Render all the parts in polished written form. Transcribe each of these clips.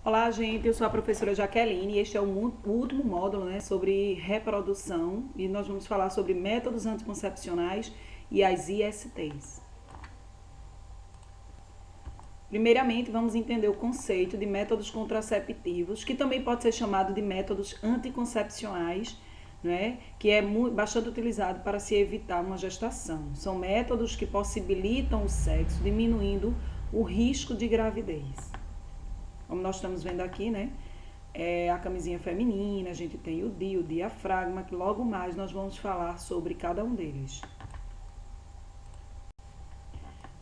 Olá, gente, eu sou a professora Jaqueline e este é o último módulo, né, sobre reprodução e nós vamos falar sobre métodos anticoncepcionais e as ISTs. Primeiramente, vamos entender o conceito de métodos contraceptivos, que também pode ser chamado de métodos anticoncepcionais, né, que é bastante utilizado para se evitar uma gestação. São métodos que possibilitam o sexo, diminuindo o risco de gravidez. Como nós estamos vendo aqui, né? A camisinha feminina, a gente tem o DIU, o diafragma, que logo mais nós vamos falar sobre cada um deles.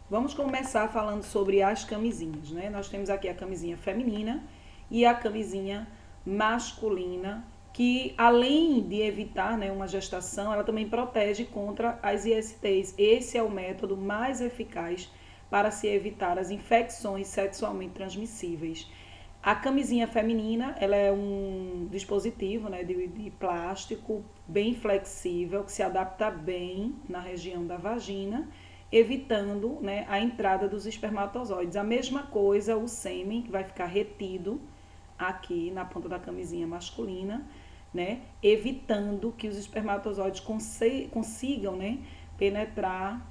Vamos começar falando sobre as camisinhas, né? Nós temos aqui a camisinha feminina e a camisinha masculina, que além de evitar, né, uma gestação, ela também protege contra as ISTs. Esse é o método mais eficaz para se evitar as infecções sexualmente transmissíveis. A camisinha feminina, ela é um dispositivo, né, de plástico bem flexível, que se adapta bem na região da vagina, evitando, né, a entrada dos espermatozoides. A mesma coisa o sêmen, que vai ficar retido aqui na ponta da camisinha masculina, né, evitando que os espermatozoides consigam, né, penetrar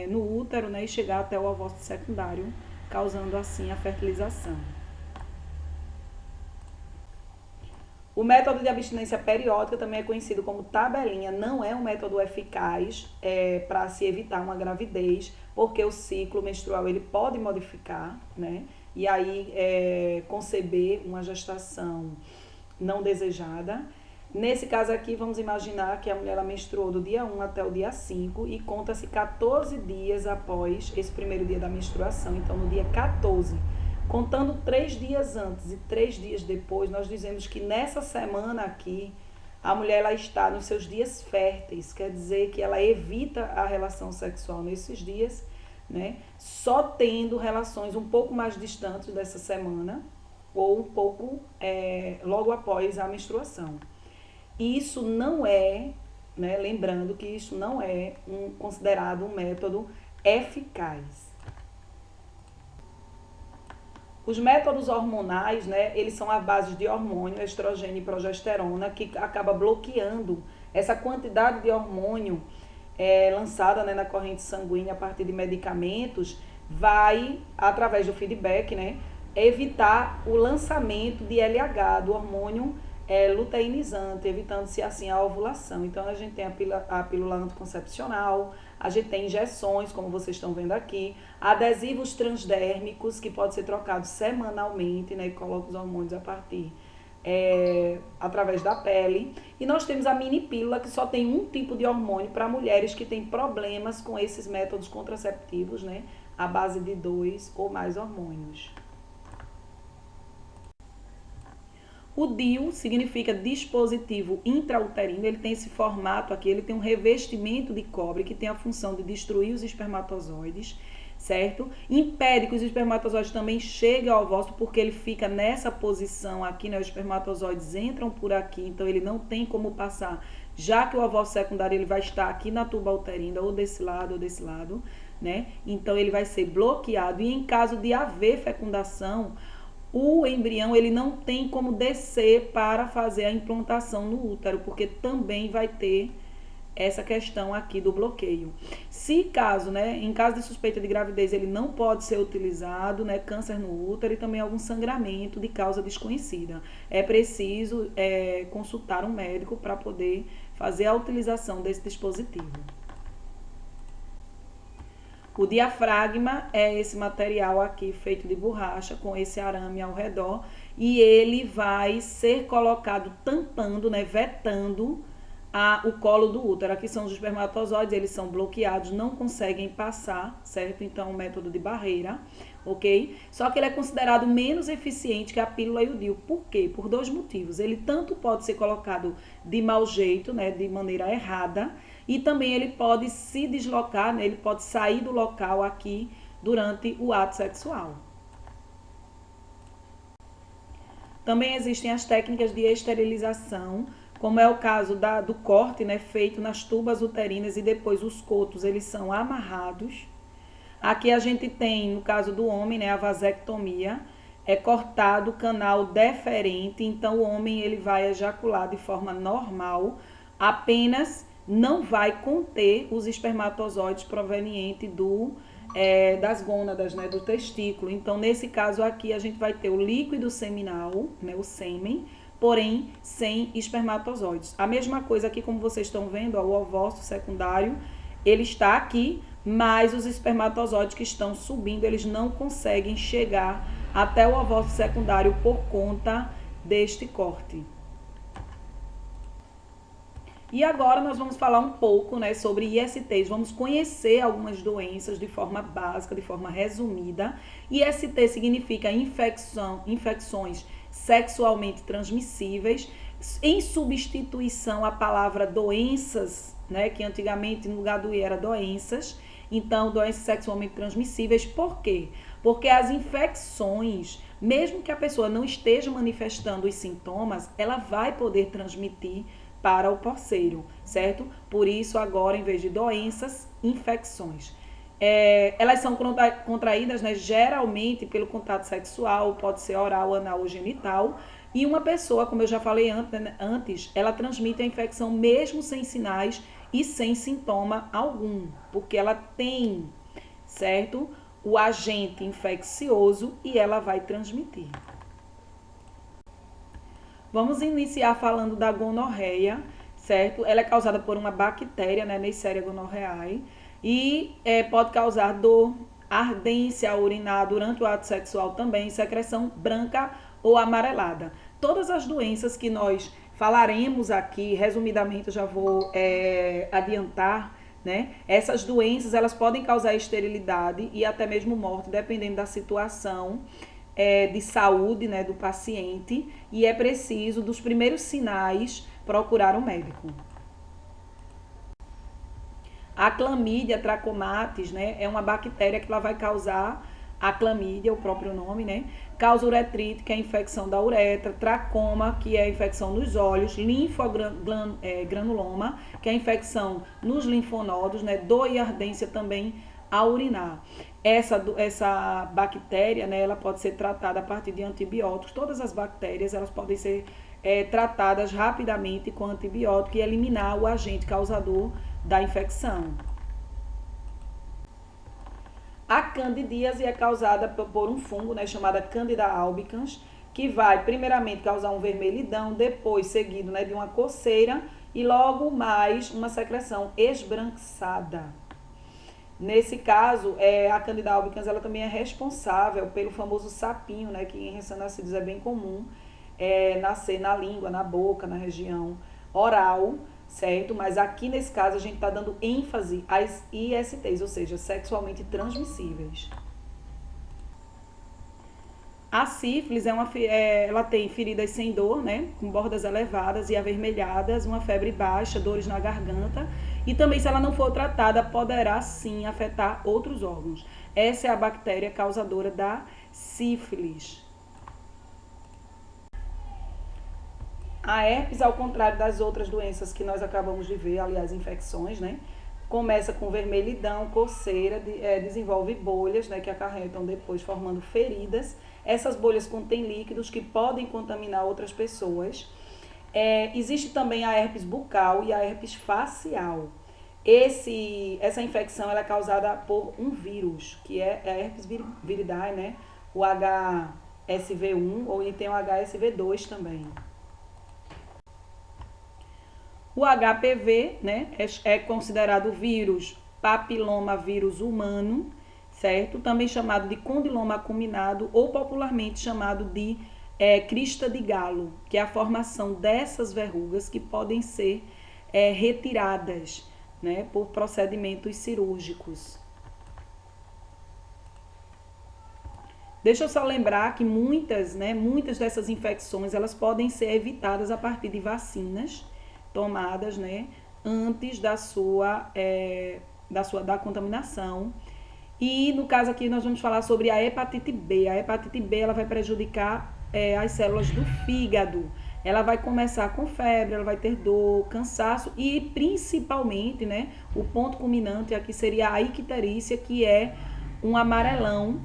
no útero, né, e chegar até o ovócito secundário, causando assim a fertilização. O método de abstinência periódica também é conhecido como tabelinha, não é um método eficaz para se evitar uma gravidez, porque o ciclo menstrual ele pode modificar, né, e aí conceber uma gestação não desejada. Nesse caso aqui, vamos imaginar que a mulher ela menstruou do dia 1 até o dia 5 e conta-se 14 dias após esse primeiro dia da menstruação. Então, no dia 14, contando 3 dias antes e 3 dias depois, nós dizemos que nessa semana aqui, a mulher ela está nos seus dias férteis, quer dizer que ela evita a relação sexual nesses dias, né? Só tendo relações um pouco mais distantes dessa semana ou um pouco logo após a menstruação. Isso não é, né, lembrando que isso não é considerado um método eficaz. Os métodos hormonais, né, eles são à base de hormônio, estrogênio e progesterona, que acaba bloqueando essa quantidade de hormônio lançada, né, na corrente sanguínea a partir de medicamentos, vai, através do feedback, né, evitar o lançamento de LH, do hormônio luteinizante, evitando-se assim a ovulação. Então a gente tem a pílula anticoncepcional, a gente tem injeções, como vocês estão vendo aqui, adesivos transdérmicos que podem ser trocados semanalmente, né, e colocam os hormônios a partir através da pele. E nós temos a mini pílula, que só tem um tipo de hormônio para mulheres que têm problemas com esses métodos contraceptivos, né, à base de 2 ou mais hormônios. O DIU significa dispositivo intrauterino, ele tem esse formato aqui, ele tem um revestimento de cobre que tem a função de destruir os espermatozoides, certo? Impede que os espermatozoides também cheguem ao ovócito, porque ele fica nessa posição aqui, né? Os espermatozoides entram por aqui, então ele não tem como passar, já que o ovócito secundário ele vai estar aqui na tuba uterina, ou desse lado, né? Então ele vai ser bloqueado, e em caso de haver fecundação, o embrião ele não tem como descer para fazer a implantação no útero, porque também vai ter essa questão aqui do bloqueio. Se caso, né, em caso de suspeita de gravidez, ele não pode ser utilizado, né, câncer no útero e também algum sangramento de causa desconhecida. É preciso consultar um médico para poder fazer a utilização desse dispositivo. O diafragma é esse material aqui feito de borracha com esse arame ao redor, e ele vai ser colocado tampando, né, vetando o colo do útero. Aqui são os espermatozoides, eles são bloqueados, não conseguem passar, certo? Então, um método de barreira, ok? Só que ele é considerado menos eficiente que a pílula e o DIU. Por quê? Por 2 motivos. Ele tanto pode ser colocado de mau jeito, né, de maneira errada, e também ele pode se deslocar, né, ele pode sair do local aqui durante o ato sexual. Também existem as técnicas de esterilização, como é o caso do corte, né, feito nas tubas uterinas, e depois os cotos eles são amarrados. Aqui a gente tem, no caso do homem, né, a vasectomia, é cortado o canal deferente, então o homem ele vai ejacular de forma normal, apenas não vai conter os espermatozoides provenientes das gônadas, né, do testículo. Então, nesse caso aqui, a gente vai ter o líquido seminal, né, o sêmen, porém sem espermatozoides. A mesma coisa aqui, como vocês estão vendo, ó, o ovócito secundário, ele está aqui, mas os espermatozoides que estão subindo, eles não conseguem chegar até o ovócito secundário por conta deste corte. E agora nós vamos falar um pouco, né, sobre ISTs. Vamos conhecer algumas doenças de forma básica, de forma resumida. IST significa infecções sexualmente transmissíveis, em substituição à palavra doenças, né, que antigamente no lugar do I era doenças. Então, doenças sexualmente transmissíveis. Por quê? Porque as infecções, mesmo que a pessoa não esteja manifestando os sintomas, ela vai poder transmitir para o parceiro, certo? Por isso, agora, em vez de doenças, infecções. Elas são contraídas, né, geralmente pelo contato sexual, pode ser oral, anal ou genital. E uma pessoa, como eu já falei antes, ela transmite a infecção mesmo sem sinais e sem sintoma algum, porque ela tem, certo, o agente infeccioso e ela vai transmitir. Vamos iniciar falando da gonorreia, certo? Ela é causada por uma bactéria, né, Neisseria gonorrhoeae, e pode causar dor, ardência ao urinar durante o ato sexual também, secreção branca ou amarelada. Todas as doenças que nós falaremos aqui, resumidamente, eu já vou adiantar, né? Essas doenças, elas podem causar esterilidade e até mesmo morte, dependendo da situação de saúde, né, do paciente, e é preciso, dos primeiros sinais, procurar um médico. A clamídia trachomatis, né, é uma bactéria que ela vai causar a clamídia, o próprio nome, né? Causa uretrite, que é a infecção da uretra, tracoma, que é a infecção nos olhos, linfogranuloma, que é a infecção nos linfonodos, né? Dor e ardência também ao urinar. Essa bactéria, né, ela pode ser tratada a partir de antibióticos. Todas as bactérias, elas podem ser tratadas rapidamente com antibiótico e eliminar o agente causador da infecção. A candidíase é causada por um fungo, né, chamada Candida albicans, que vai primeiramente causar um vermelhidão, depois seguido, né, de uma coceira e logo mais uma secreção esbranquiçada. Nesse caso, a Candida albicans ela também é responsável pelo famoso sapinho, né, que em recém-nascidos é bem comum nascer na língua, na boca, na região oral, certo? Mas aqui nesse caso a gente está dando ênfase às ISTs, ou seja, sexualmente transmissíveis. A sífilis ela tem feridas sem dor, né, com bordas elevadas e avermelhadas, uma febre baixa, dores na garganta, e também, se ela não for tratada, poderá sim afetar outros órgãos. Essa é a bactéria causadora da sífilis. A herpes, ao contrário das outras doenças que nós acabamos de ver, aliás, infecções, né? Começa com vermelhidão, coceira, desenvolve bolhas, né, que acarretam depois formando feridas. Essas bolhas contêm líquidos que podem contaminar outras pessoas. Existe também a herpes bucal e a herpes facial. Essa infecção ela é causada por um vírus, que é a herpes viridae, né? O HSV1 ou tem o HSV2 também. O HPV, né, é considerado vírus papilomavírus humano, certo? Também chamado de condiloma acuminado ou popularmente chamado de crista de galo, que é a formação dessas verrugas que podem ser retiradas, né, por procedimentos cirúrgicos. Deixa eu só lembrar que muitas dessas infecções elas podem ser evitadas a partir de vacinas tomadas, né, antes da contaminação. E no caso aqui nós vamos falar sobre a hepatite B. A hepatite B ela vai prejudicar as células do fígado. Ela vai começar com febre, ela vai ter dor, cansaço e principalmente, né, o ponto culminante aqui seria a icterícia, que é um amarelão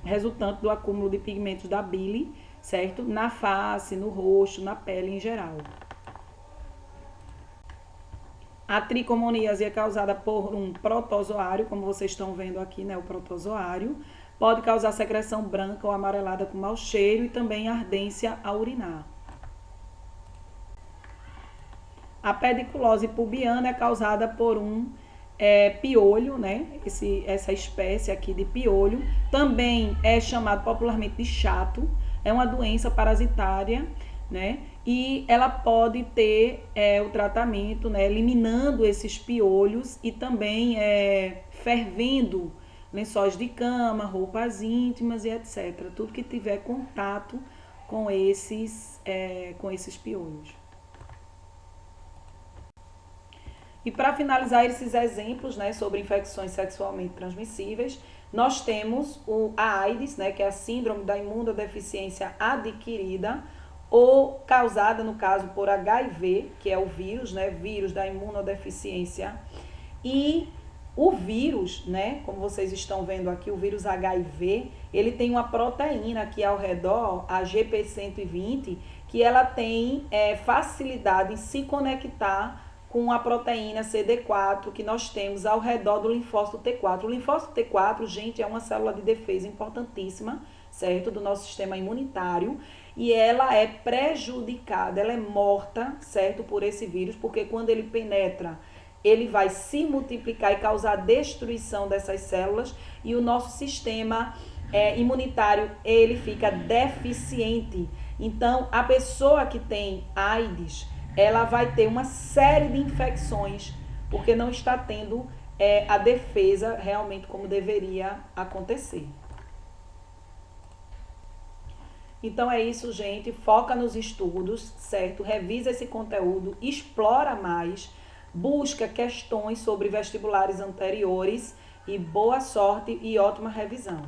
resultante do acúmulo de pigmentos da bile, certo? Na face, no rosto, na pele em geral. A tricomoníase é causada por um protozoário, como vocês estão vendo aqui, né, o protozoário. Pode causar secreção branca ou amarelada com mau cheiro e também ardência ao urinar. A pediculose pubiana é causada por um piolho, né? Essa espécie aqui de piolho. Também é chamado popularmente de chato. É uma doença parasitária, né? E ela pode ter o tratamento, né? Eliminando esses piolhos e também fervendo lençóis de cama, roupas íntimas e etc. Tudo que tiver contato com esses piolhos. E para finalizar esses exemplos, né, sobre infecções sexualmente transmissíveis, nós temos a AIDS, né, que é a síndrome da imunodeficiência adquirida, ou causada, no caso, por HIV, que é o vírus, né, vírus da imunodeficiência. E o vírus, né, como vocês estão vendo aqui, o vírus HIV, ele tem uma proteína aqui ao redor, a GP120, que ela tem facilidade em se conectar com a proteína CD4 que nós temos ao redor do linfócito T4. O linfócito T4, gente, é uma célula de defesa importantíssima, certo? Do nosso sistema imunitário. E ela é prejudicada, ela é morta, certo? Por esse vírus, porque quando ele penetra, ele vai se multiplicar e causar destruição dessas células. E o nosso sistema imunitário, ele fica deficiente. Então, a pessoa que tem AIDS, ela vai ter uma série de infecções, porque não está tendo a defesa realmente como deveria acontecer. Então é isso, gente. Foca nos estudos, certo? Revisa esse conteúdo, explora mais, busca questões sobre vestibulares anteriores e boa sorte e ótima revisão.